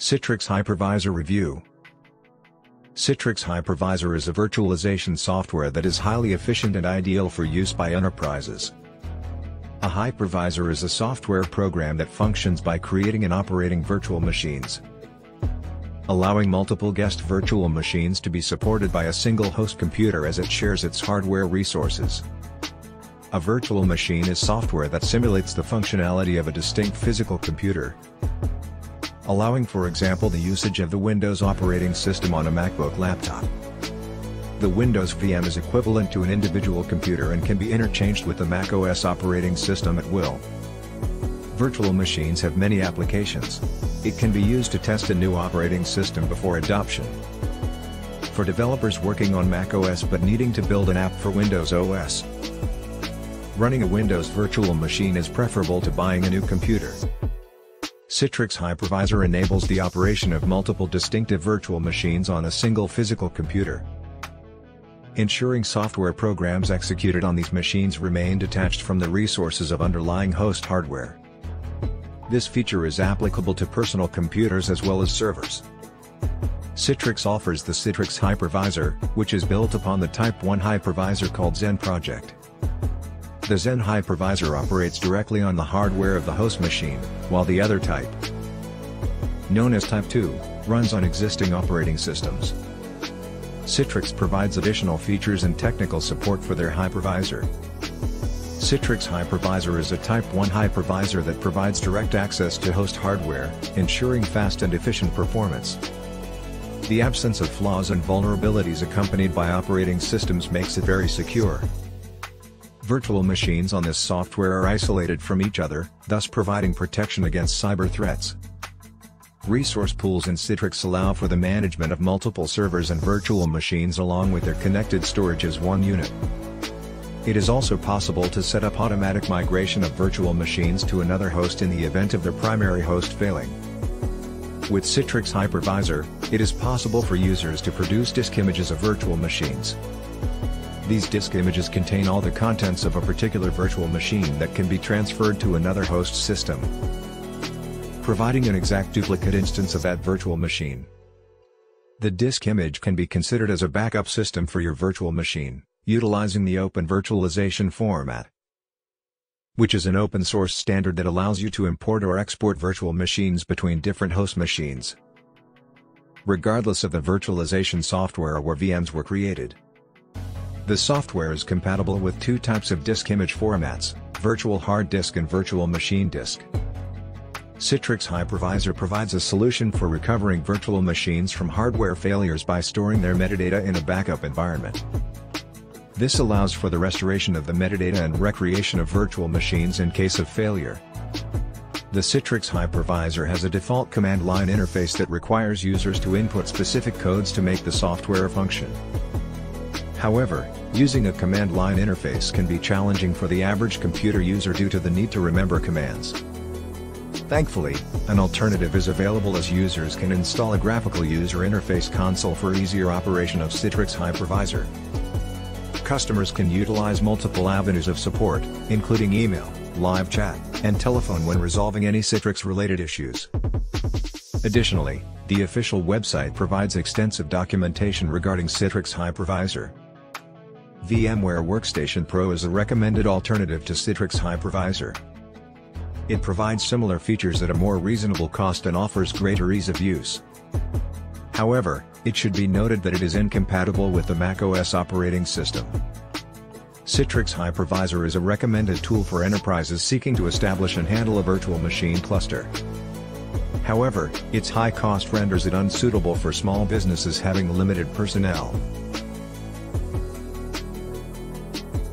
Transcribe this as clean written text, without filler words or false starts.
Citrix Hypervisor Review. Citrix Hypervisor is a virtualization software that is highly efficient and ideal for use by enterprises. A hypervisor is a software program that functions by creating and operating virtual machines, allowing multiple guest virtual machines to be supported by a single host computer as it shares its hardware resources. A virtual machine is software that simulates the functionality of a distinct physical computer, allowing for example the usage of the Windows operating system on a MacBook laptop. The Windows VM is equivalent to an individual computer and can be interchanged with the macOS operating system at will. Virtual machines have many applications. It can be used to test a new operating system before adoption. For developers working on macOS but needing to build an app for Windows OS, running a Windows virtual machine is preferable to buying a new computer. Citrix Hypervisor enables the operation of multiple distinctive virtual machines on a single physical computer, ensuring software programs executed on these machines remain detached from the resources of underlying host hardware. This feature is applicable to personal computers as well as servers. Citrix offers the Citrix Hypervisor, which is built upon the Type 1 hypervisor called Zen project. The Zen hypervisor operates directly on the hardware of the host machine, while the other type, known as Type 2, runs on existing operating systems. Citrix provides additional features and technical support for their hypervisor. Citrix Hypervisor is a Type 1 hypervisor that provides direct access to host hardware, ensuring fast and efficient performance. The absence of flaws and vulnerabilities accompanied by operating systems makes it very secure. Virtual machines on this software are isolated from each other, thus providing protection against cyber threats. Resource pools in Citrix allow for the management of multiple servers and virtual machines along with their connected storage as one unit. It is also possible to set up automatic migration of virtual machines to another host in the event of their primary host failing. With Citrix Hypervisor, it is possible for users to produce disk images of virtual machines. These disk images contain all the contents of a particular virtual machine that can be transferred to another host system, providing an exact duplicate instance of that virtual machine. The disk image can be considered as a backup system for your virtual machine, utilizing the Open Virtualization format, which is an open source standard that allows you to import or export virtual machines between different host machines, regardless of the virtualization software where VMs were created. The software is compatible with two types of disk image formats, virtual hard disk and virtual machine disk. Citrix Hypervisor provides a solution for recovering virtual machines from hardware failures by storing their metadata in a backup environment. This allows for the restoration of the metadata and recreation of virtual machines in case of failure. The Citrix Hypervisor has a default command line interface that requires users to input specific codes to make the software function. However, using a command line interface can be challenging for the average computer user due to the need to remember commands. Thankfully, an alternative is available as users can install a graphical user interface console for easier operation of Citrix Hypervisor. Customers can utilize multiple avenues of support, including email, live chat, and telephone when resolving any Citrix-related issues. Additionally, the official website provides extensive documentation regarding Citrix Hypervisor. VMware Workstation Pro is a recommended alternative to Citrix Hypervisor. It provides similar features at a more reasonable cost and offers greater ease of use. However, it should be noted that it is incompatible with the macOS operating system. Citrix Hypervisor is a recommended tool for enterprises seeking to establish and handle a virtual machine cluster. However, its high cost renders it unsuitable for small businesses having limited personnel.